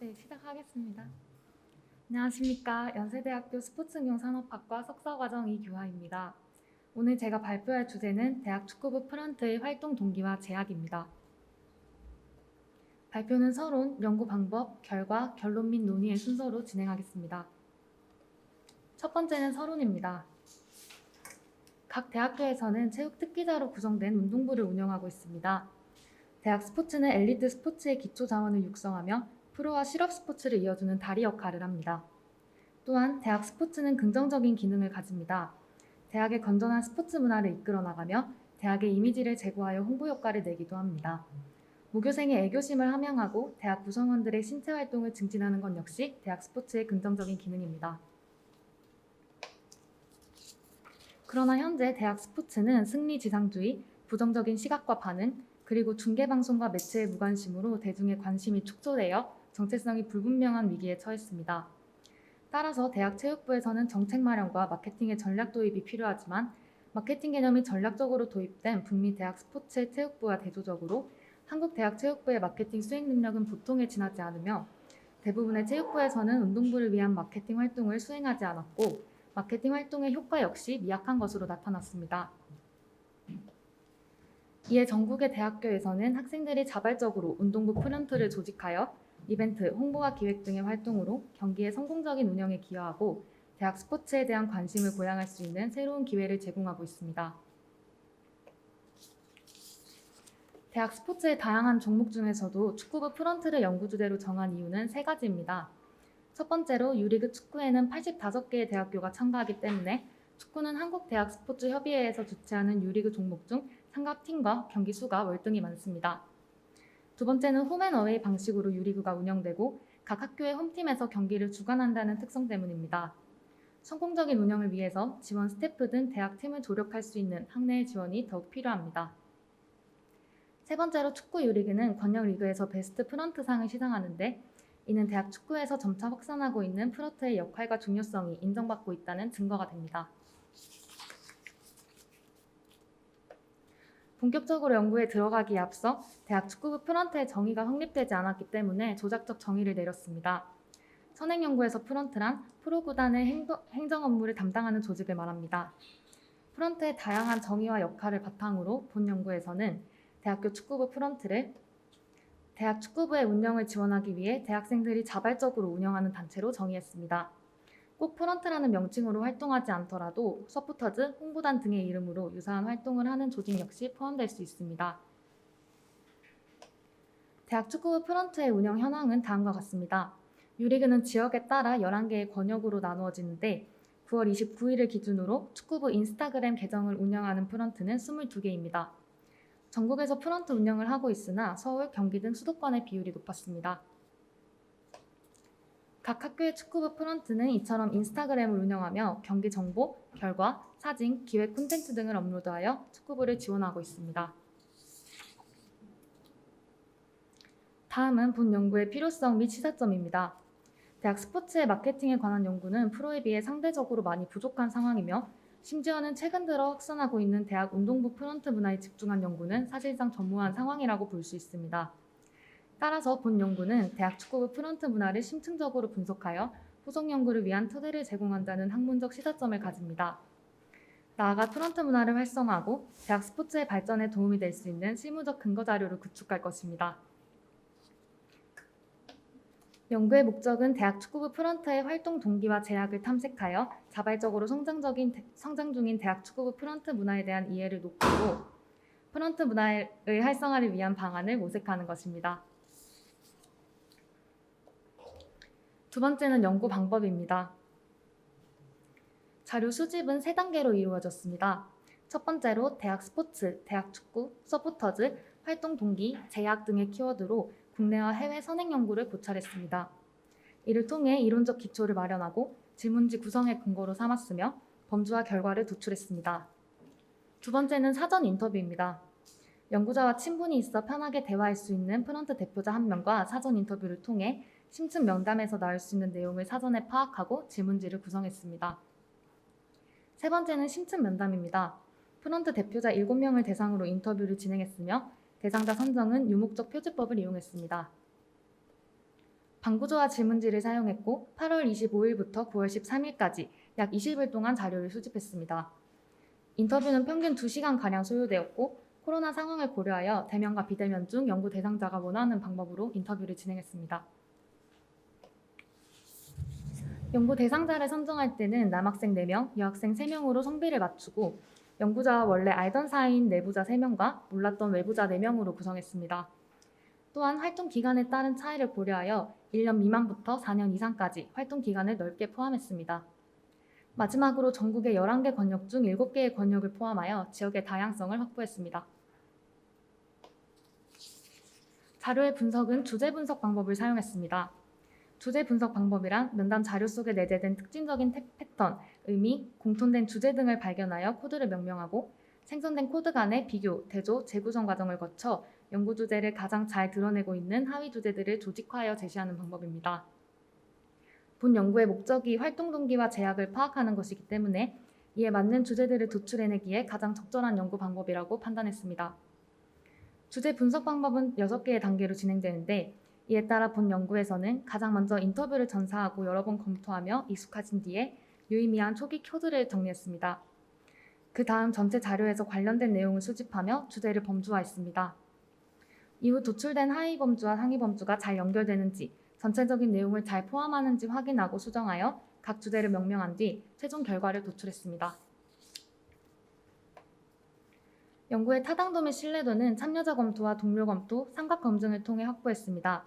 네, 시작하겠습니다. 안녕하십니까. 연세대학교 스포츠응용산업학과 석사과정 이규하입니다. 오늘 제가 발표할 주제는 대학 축구부 프런트의 활동 동기와 제약입니다. 발표는 서론, 연구 방법, 결과, 결론 및 논의의 순서로 진행하겠습니다. 첫 번째는 서론입니다. 각 대학교에서는 체육 특기자로 구성된 운동부를 운영하고 있습니다. 대학 스포츠는 엘리트 스포츠의 기초 자원을 육성하며 프로와 실업 스포츠를 이어주는 다리 역할을 합니다. 또한 대학 스포츠는 긍정적인 기능을 가집니다. 대학의 건전한 스포츠 문화를 이끌어 나가며 대학의 이미지를 제고하여 홍보 효과를 내기도 합니다. 모교생의 애교심을 함양하고 대학 구성원들의 신체 활동을 증진하는 것 역시 대학 스포츠의 긍정적인 기능입니다. 그러나 현재 대학 스포츠는 승리지상주의, 부정적인 시각과 반응, 그리고 중계방송과 매체의 무관심으로 대중의 관심이 축소되어 정체성이 불분명한 위기에 처했습니다. 따라서 대학 체육부에서는 정책 마련과 마케팅의 전략 도입이 필요하지만 마케팅 개념이 전략적으로 도입된 북미 대학 스포츠 체육부와 대조적으로 한국 대학 체육부의 마케팅 수행 능력은 보통에 지나지 않으며 대부분의 체육부에서는 운동부를 위한 마케팅 활동을 수행하지 않았고 마케팅 활동의 효과 역시 미약한 것으로 나타났습니다. 이에 전국의 대학교에서는 학생들이 자발적으로 운동부 프런트를 조직하여 이벤트, 홍보와 기획 등의 활동으로 경기의 성공적인 운영에 기여하고 대학 스포츠에 대한 관심을 고양할 수 있는 새로운 기회를 제공하고 있습니다. 대학 스포츠의 다양한 종목 중에서도 축구부 프런트를 연구주제로 정한 이유는 세 가지입니다. 첫 번째로 유리그 축구에는 85개의 대학교가 참가하기 때문에 축구는 한국대학스포츠협의회에서 주최하는 유리그 종목 중 참가팀과 경기 수가 월등히 많습니다. 두 번째는 홈앤어웨이 방식으로 유리그가 운영되고 각 학교의 홈팀에서 경기를 주관한다는 특성 때문입니다. 성공적인 운영을 위해서 지원 스태프 등 대학팀을 조력할 수 있는 학내의 지원이 더욱 필요합니다. 세 번째로 축구 유리그는 권역 리그에서 베스트 프런트상을 시상하는데 이는 대학 축구에서 점차 확산하고 있는 프런트의 역할과 중요성이 인정받고 있다는 증거가 됩니다. 본격적으로 연구에 들어가기에 앞서 대학 축구부 프런트의 정의가 확립되지 않았기 때문에 조작적 정의를 내렸습니다. 선행연구에서 프런트란 프로구단의 행정 업무를 담당하는 조직을 말합니다. 프런트의 다양한 정의와 역할을 바탕으로 본 연구에서는 대학교 축구부 프런트를 대학 축구부의 운영을 지원하기 위해 대학생들이 자발적으로 운영하는 단체로 정의했습니다. 꼭 프런트라는 명칭으로 활동하지 않더라도 서포터즈, 홍보단 등의 이름으로 유사한 활동을 하는 조직 역시 포함될 수 있습니다. 대학 축구부 프런트의 운영 현황은 다음과 같습니다. 유리그는 지역에 따라 11개의 권역으로 나누어지는데 9월 29일을 기준으로 축구부 인스타그램 계정을 운영하는 프런트는 22개입니다. 전국에서 프런트 운영을 하고 있으나 서울, 경기 등 수도권의 비율이 높았습니다. 각 학교의 축구부 프런트는 이처럼 인스타그램을 운영하며 경기 정보, 결과, 사진, 기획 콘텐츠 등을 업로드하여 축구부를 지원하고 있습니다. 다음은 본 연구의 필요성 및 시사점입니다. 대학 스포츠의 마케팅에 관한 연구는 프로에 비해 상대적으로 많이 부족한 상황이며 심지어는 최근 들어 확산하고 있는 대학 운동부 프런트 문화에 집중한 연구는 사실상 전무한 상황이라고 볼 수 있습니다. 따라서 본 연구는 대학 축구부 프런트 문화를 심층적으로 분석하여 후속 연구를 위한 토대를 제공한다는 학문적 시사점을 가집니다. 나아가 프런트 문화를 활성화하고 대학 스포츠의 발전에 도움이 될 수 있는 실무적 근거 자료를 구축할 것입니다. 연구의 목적은 대학 축구부 프런트의 활동 동기와 제약을 탐색하여 자발적으로 성장 중인 대학 축구부 프런트 문화에 대한 이해를 높이고 프런트 문화의 활성화를 위한 방안을 모색하는 것입니다. 두 번째는 연구 방법입니다. 자료 수집은 3단계로 이루어졌습니다. 첫 번째로 대학 스포츠, 대학 축구, 서포터즈, 활동 동기, 제약 등의 키워드로 국내와 해외 선행 연구를 고찰했습니다. 이를 통해 이론적 기초를 마련하고 질문지 구성의 근거로 삼았으며 범주와 결과를 도출했습니다. 두 번째는 사전 인터뷰입니다. 연구자와 친분이 있어 편하게 대화할 수 있는 프런트 대표자 1명과 사전 인터뷰를 통해 심층 면담에서 나올 수 있는 내용을 사전에 파악하고 질문지를 구성했습니다. 세 번째는 심층 면담입니다. 프런트 대표자 7명을 대상으로 인터뷰를 진행했으며 대상자 선정은 유목적 표지법을 이용했습니다. 방구조와 질문지를 사용했고 8월 25일부터 9월 13일까지 약 20일 동안 자료를 수집했습니다. 인터뷰는 평균 2시간가량 소요되었고 코로나 상황을 고려하여 대면과 비대면 중 연구 대상자가 원하는 방법으로 인터뷰를 진행했습니다. 연구 대상자를 선정할 때는 남학생 4명, 여학생 3명으로 성비를 맞추고 연구자와 원래 알던 사이인 내부자 3명과 몰랐던 외부자 4명으로 구성했습니다. 또한 활동 기간에 따른 차이를 고려하여 1년 미만부터 4년 이상까지 활동 기간을 넓게 포함했습니다. 마지막으로 전국의 11개 권역 중 7개의 권역을 포함하여 지역의 다양성을 확보했습니다. 자료의 분석은 주제 분석 방법을 사용했습니다. 주제 분석 방법이란 면담 자료 속에 내재된 특징적인 패턴, 의미, 공통된 주제 등을 발견하여 코드를 명명하고 생성된 코드 간의 비교, 대조, 재구성 과정을 거쳐 연구 주제를 가장 잘 드러내고 있는 하위 주제들을 조직화하여 제시하는 방법입니다. 본 연구의 목적이 활동 동기와 제약을 파악하는 것이기 때문에 이에 맞는 주제들을 도출해내기에 가장 적절한 연구 방법이라고 판단했습니다. 주제 분석 방법은 6개의 단계로 진행되는데 이에 따라 본 연구에서는 가장 먼저 인터뷰를 전사하고 여러 번 검토하며 익숙해진 뒤에 유의미한 초기 코드를 정리했습니다. 그 다음 전체 자료에서 관련된 내용을 수집하며 주제를 범주화했습니다. 이후 도출된 하위 범주와 상위 범주가 잘 연결되는지, 전체적인 내용을 잘 포함하는지 확인하고 수정하여 각 주제를 명명한 뒤 최종 결과를 도출했습니다. 연구의 타당도 및 신뢰도는 참여자 검토와 동료 검토, 삼각 검증을 통해 확보했습니다.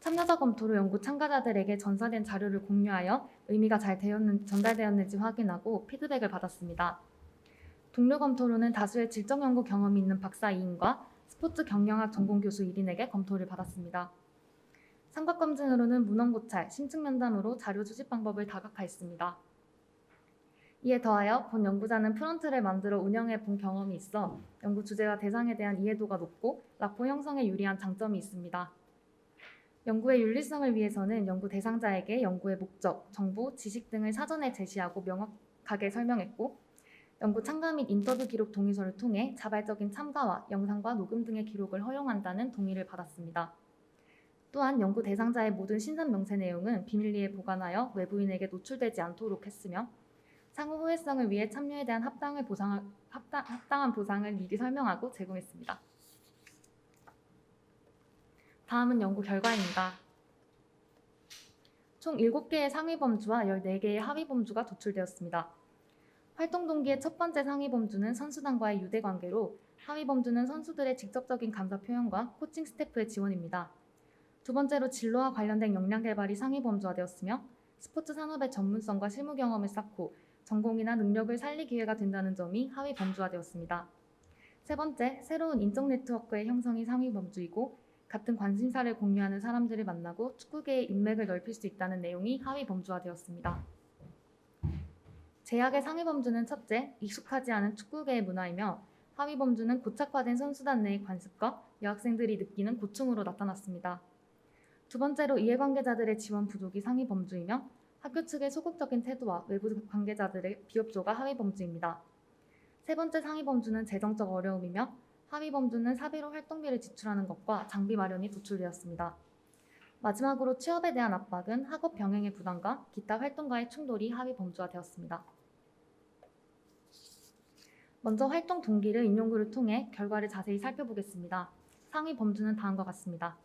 참여자 검토로 연구 참가자들에게 전사된 자료를 공유하여 의미가 잘 전달되었는지 확인하고 피드백을 받았습니다. 동료 검토로는 다수의 질적 연구 경험이 있는 박사 2인과 스포츠 경영학 전공 교수 1인에게 검토를 받았습니다. 삼각 검증으로는 문헌 고찰, 심층 면담으로 자료 수집 방법을 다각화했습니다. 이에 더하여 본 연구자는 프론트를 만들어 운영해 본 경험이 있어 연구 주제와 대상에 대한 이해도가 높고 라포 형성에 유리한 장점이 있습니다. 연구의 윤리성을 위해서는 연구 대상자에게 연구의 목적, 정보, 지식 등을 사전에 제시하고 명확하게 설명했고 연구 참가 및 인터뷰 기록 동의서를 통해 자발적인 참가와 영상과 녹음 등의 기록을 허용한다는 동의를 받았습니다. 또한 연구 대상자의 모든 신상 명세 내용은 비밀리에 보관하여 외부인에게 노출되지 않도록 했으며 상호 후회성을 위해 참여에 대한 합당한 보상을 미리 설명하고 제공했습니다. 다음은 연구 결과입니다. 총 7개의 상위 범주와 14개의 하위 범주가 도출되었습니다. 활동 동기의 첫 번째 상위 범주는 선수단과의 유대 관계로 하위 범주는 선수들의 직접적인 감사 표현과 코칭 스태프의 지원입니다. 두 번째로 진로와 관련된 역량 개발이 상위 범주화되었으며 스포츠 산업의 전문성과 실무 경험을 쌓고 전공이나 능력을 살릴 기회가 된다는 점이 하위 범주화되었습니다. 세 번째, 새로운 인적 네트워크의 형성이 상위 범주이고 같은 관심사를 공유하는 사람들을 만나고 축구계의 인맥을 넓힐 수 있다는 내용이 하위 범주화되었습니다. 제약의 상위 범주는 첫째, 익숙하지 않은 축구계의 문화이며 하위 범주는 고착화된 선수단 내의 관습과 여학생들이 느끼는 고충으로 나타났습니다. 두 번째로 이해관계자들의 지원 부족이 상위 범주이며 학교 측의 소극적인 태도와 외부 관계자들의 비협조가 하위 범주입니다. 세 번째 상위 범주는 재정적 어려움이며 하위 범주는 사비로 활동비를 지출하는 것과 장비 마련이 도출되었습니다. 마지막으로 취업에 대한 압박은 학업 병행의 부담과 기타 활동가의 충돌이 하위 범주화되었습니다. 먼저 활동 동기를 인용구를 통해 결과를 자세히 살펴보겠습니다. 상위 범주는 다음과 같습니다.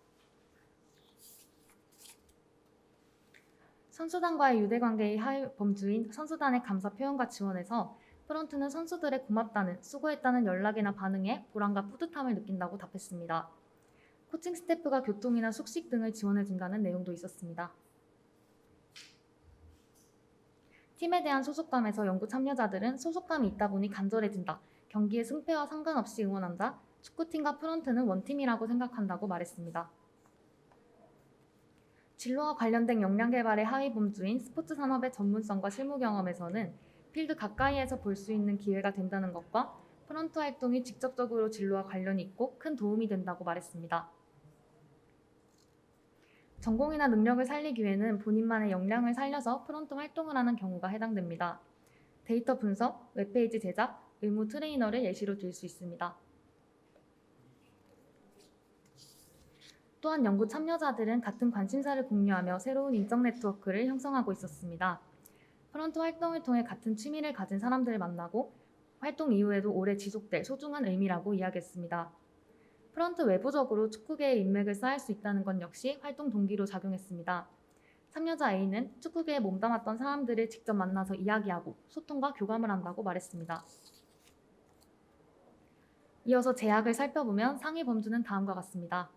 선수단과의 유대관계의 하위 범주인 선수단의 감사 표현과 지원에서 프런트는 선수들의 고맙다는, 수고했다는 연락이나 반응에 보람과 뿌듯함을 느낀다고 답했습니다. 코칭 스태프가 교통이나 숙식 등을 지원해준다는 내용도 있었습니다. 팀에 대한 소속감에서 연구 참여자들은 소속감이 있다 보니 간절해진다. 경기의 승패와 상관없이 응원한다. 축구팀과 프런트는 원팀이라고 생각한다고 말했습니다. 진로와 관련된 역량 개발의 하위 범주인 스포츠 산업의 전문성과 실무 경험에서는 필드 가까이에서 볼 수 있는 기회가 된다는 것과 프런트 활동이 직접적으로 진로와 관련이 있고 큰 도움이 된다고 말했습니다. 전공이나 능력을 살리기 위해는 본인만의 역량을 살려서 프런트 활동을 하는 경우가 해당됩니다. 데이터 분석, 웹페이지 제작, 의무 트레이너를 예시로 들 수 있습니다. 또한 연구 참여자들은 같은 관심사를 공유하며 새로운 인적 네트워크를 형성하고 있었습니다. 프런트 활동을 통해 같은 취미를 가진 사람들을 만나고 활동 이후에도 오래 지속될 소중한 의미라고 이야기했습니다. 프런트 외부적으로 축구계의 인맥을 쌓을 수 있다는 건 역시 활동 동기로 작용했습니다. 참여자 A는 축구계에 몸담았던 사람들을 직접 만나서 이야기하고 소통과 교감을 한다고 말했습니다. 이어서 제약을 살펴보면 상위 범주는 다음과 같습니다.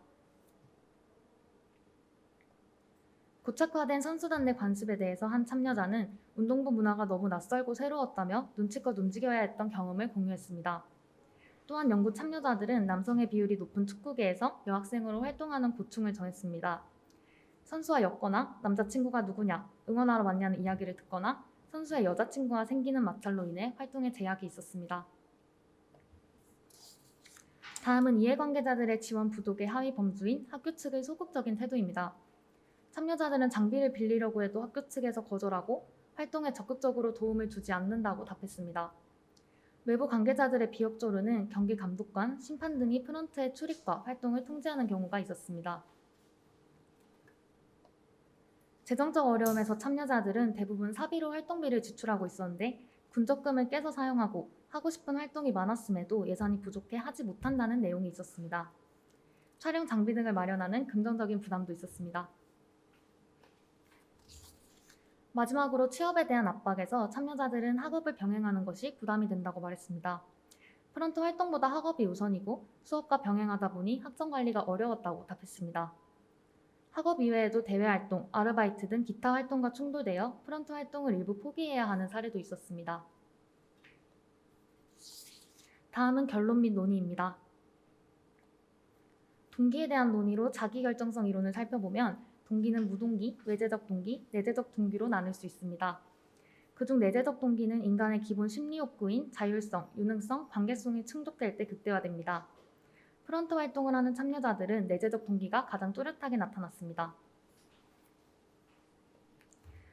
고착화된 선수단 내 관습에 대해서 한 참여자는 운동부 문화가 너무 낯설고 새로웠다며 눈치껏 움직여야 했던 경험을 공유했습니다. 또한 연구 참여자들은 남성의 비율이 높은 축구계에서 여학생으로 활동하는 고충을 전했습니다. 선수와 엮거나 남자친구가 누구냐, 응원하러 왔냐는 이야기를 듣거나 선수의 여자친구와 생기는 마찰로 인해 활동에 제약이 있었습니다. 다음은 이해관계자들의 지원 부족의 하위 범주인 학교 측의 소극적인 태도입니다. 참여자들은 장비를 빌리려고 해도 학교 측에서 거절하고 활동에 적극적으로 도움을 주지 않는다고 답했습니다. 외부 관계자들의 비협조로는 경기 감독관, 심판 등이 프런트의 출입과 활동을 통제하는 경우가 있었습니다. 재정적 어려움에서 참여자들은 대부분 사비로 활동비를 지출하고 있었는데 군적금을 깨서 사용하고 하고 싶은 활동이 많았음에도 예산이 부족해 하지 못한다는 내용이 있었습니다. 촬영 장비 등을 마련하는 금전적인 부담도 있었습니다. 마지막으로 취업에 대한 압박에서 참여자들은 학업을 병행하는 것이 부담이 된다고 말했습니다. 프런트 활동보다 학업이 우선이고 수업과 병행하다 보니 학점 관리가 어려웠다고 답했습니다. 학업 이외에도 대외 활동, 아르바이트 등 기타 활동과 충돌되어 프런트 활동을 일부 포기해야 하는 사례도 있었습니다. 다음은 결론 및 논의입니다. 동기에 대한 논의로 자기결정성 이론을 살펴보면 동기는 무동기, 외재적 동기, 내재적 동기로 나눌 수 있습니다. 그중 내재적 동기는 인간의 기본 심리 욕구인 자율성, 유능성, 관계성이 충족될 때 극대화됩니다. 프런트 활동을 하는 참여자들은 내재적 동기가 가장 뚜렷하게 나타났습니다.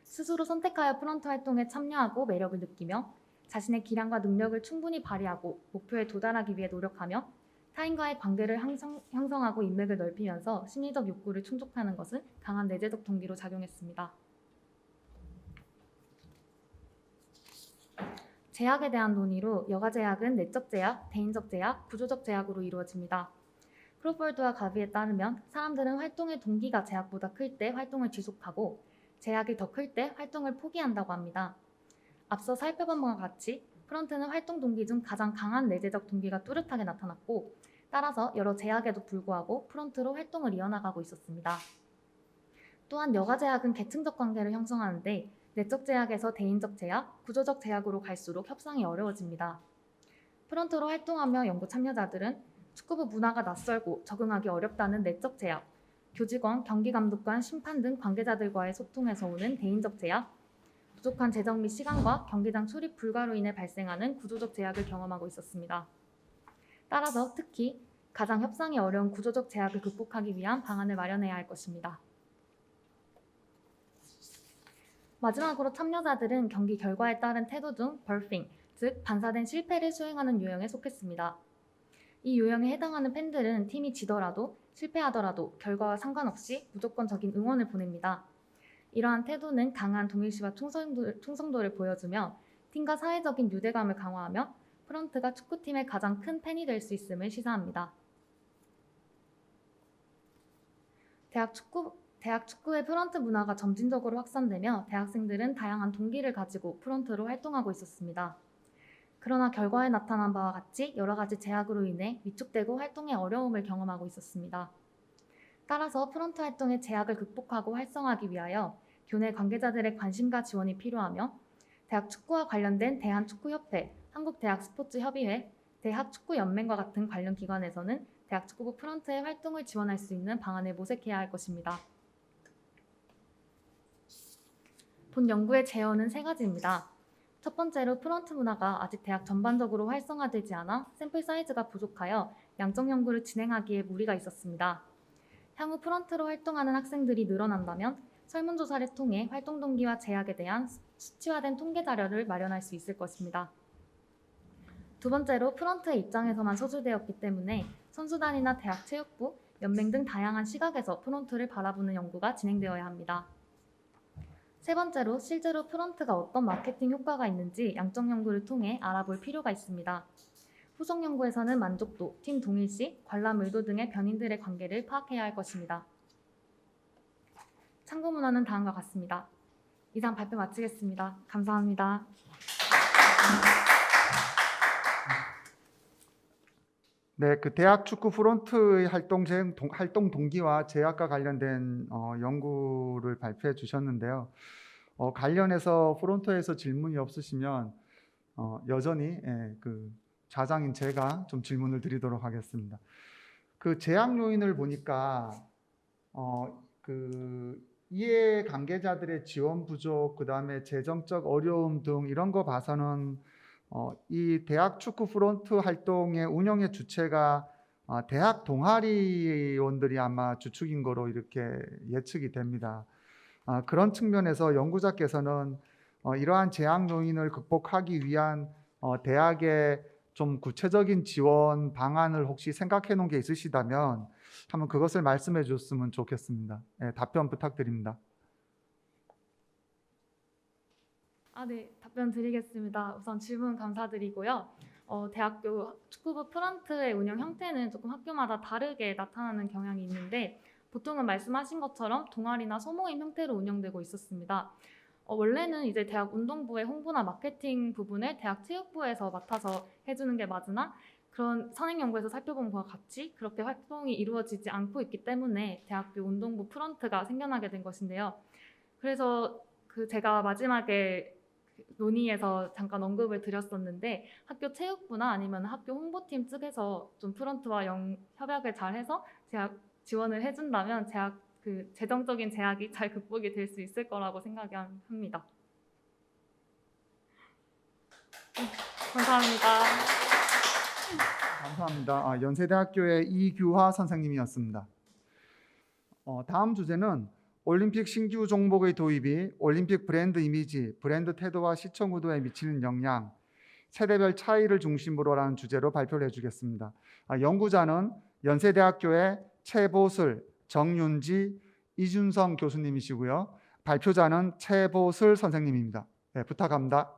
스스로 선택하여 프런트 활동에 참여하고 매력을 느끼며 자신의 기량과 능력을 충분히 발휘하고 목표에 도달하기 위해 노력하며 타인과의 관계를 형성하고 인맥을 넓히면서 심리적 욕구를 충족하는 것은 강한 내재적 동기로 작용했습니다. 제약에 대한 논의로 여가 제약은 내적 제약, 대인적 제약, 구조적 제약으로 이루어집니다. 크로폴드와 가비에 따르면 사람들은 활동의 동기가 제약보다 클 때 활동을 지속하고 제약이 더 클 때 활동을 포기한다고 합니다. 앞서 살펴본 바와 같이 프런트는 활동 동기 중 가장 강한 내재적 동기가 뚜렷하게 나타났고 따라서 여러 제약에도 불구하고 프런트로 활동을 이어나가고 있었습니다. 또한 여가 제약은 계층적 관계를 형성하는데 내적 제약에서 대인적 제약, 구조적 제약으로 갈수록 협상이 어려워집니다. 프런트로 활동하며 연구 참여자들은 축구부 문화가 낯설고 적응하기 어렵다는 내적 제약, 교직원, 경기감독관, 심판 등 관계자들과의 소통에서 오는 대인적 제약, 부족한 재정 및 시간과 경기장 출입 불가로 인해 발생하는 구조적 제약을 경험하고 있었습니다. 따라서 특히 가장 협상이 어려운 구조적 제약을 극복하기 위한 방안을 마련해야 할 것입니다. 마지막으로 참여자들은 경기 결과에 따른 태도 중 벌핑, 즉 반사된 실패를 수행하는 유형에 속했습니다. 이 유형에 해당하는 팬들은 팀이 지더라도 실패하더라도 결과와 상관없이 무조건적인 응원을 보냅니다. 이러한 태도는 강한 동일시와 충성도를 보여주며 팀과 사회적인 유대감을 강화하며 프런트가 축구팀의 가장 큰 팬이 될 수 있음을 시사합니다. 대학 축구의 프런트 문화가 점진적으로 확산되며 대학생들은 다양한 동기를 가지고 프런트로 활동하고 있었습니다. 그러나 결과에 나타난 바와 같이 여러 가지 제약으로 인해 위축되고 활동에 어려움을 경험하고 있었습니다. 따라서 프런트 활동의 제약을 극복하고 활성화하기 위하여 교내 관계자들의 관심과 지원이 필요하며 대학 축구와 관련된 대한축구협회, 한국대학스포츠협의회, 대학축구연맹과 같은 관련 기관에서는 대학 축구부 프런트의 활동을 지원할 수 있는 방안을 모색해야 할 것입니다. 본 연구의 제어는 3가지입니다. 첫 번째로 프런트 문화가 아직 대학 전반적으로 활성화되지 않아 샘플 사이즈가 부족하여 양적 연구를 진행하기에 무리가 있었습니다. 향후 프런트로 활동하는 학생들이 늘어난다면 설문조사를 통해 활동 동기와 제약에 대한 수치화된 통계 자료를 마련할 수 있을 것입니다. 두 번째로 프런트의 입장에서만 서술되었기 때문에 선수단이나 대학 체육부, 연맹 등 다양한 시각에서 프론트를 바라보는 연구가 진행되어야 합니다. 세 번째로 실제로 프론트가 어떤 마케팅 효과가 있는지 양적 연구를 통해 알아볼 필요가 있습니다. 후속 연구에서는 만족도, 팀 동일시, 관람 의도 등의 변인들의 관계를 파악해야 할 것입니다. 참고 문헌은 다음과 같습니다. 이상 발표 마치겠습니다. 감사합니다. 네, 그 대학 축구 프론트의 활동 동기와 제약과 관련된 연구를 발표해 주셨는데요. 관련해서 프론트에서 질문이 없으시면 여전히 그 좌장인 제가 좀 질문을 드리도록 하겠습니다. 그 제약 요인을 보니까 그 이해 관계자들의 지원 부족, 그 다음에 재정적 어려움 등 이런 거 봐서는 이 대학 축구 프론트 활동의 운영의 주체가 대학 동아리원들이 아마 주축인 거로 이렇게 예측이 됩니다. 그런 측면에서 연구자께서는 이러한 제약 요인을 극복하기 위한 대학의 좀 구체적인 지원 방안을 혹시 생각해 놓은 게 있으시다면 한번 그것을 말씀해 주셨으면 좋겠습니다. 답변 부탁드립니다. 네, 답변 드리겠습니다. 우선 질문 감사드리고요. 대학교 축구부 프런트의 운영 형태는 조금 학교마다 다르게 나타나는 경향이 있는데 보통은 말씀하신 것처럼 동아리나 소모임 형태로 운영되고 있었습니다. 원래는 이제 대학 운동부의 홍보나 마케팅 부분을 대학 체육부에서 맡아서 해주는 게 맞으나 그런 선행 연구에서 살펴본 것과 같이 그렇게 활동이 이루어지지 않고 있기 때문에 대학교 운동부 프런트가 생겨나게 된 것인데요. 그래서 제가 마지막에 논의에서 잠깐 언급을 드렸었는데 학교 체육부나 아니면 학교 홍보팀 측에서 좀 프런트와 협약을 잘 해서 제가 지원을 해준다면 제학 그 재정적인 제약이 잘 극복이 될 수 있을 거라고 생각합니다. 감사합니다. 감사합니다. 연세대학교의 이규화 선생님이었습니다. 다음 주제는 올림픽 신규 종목의 도입이 올림픽 브랜드 이미지, 브랜드 태도와 시청 의도에 미치는 영향, 세대별 차이를 중심으로라는 주제로 발표를 해주겠습니다. 연구자는 연세대학교의 최보슬, 정윤지, 이준성 교수님이시고요. 발표자는 최보슬 선생님입니다. 부탁합니다.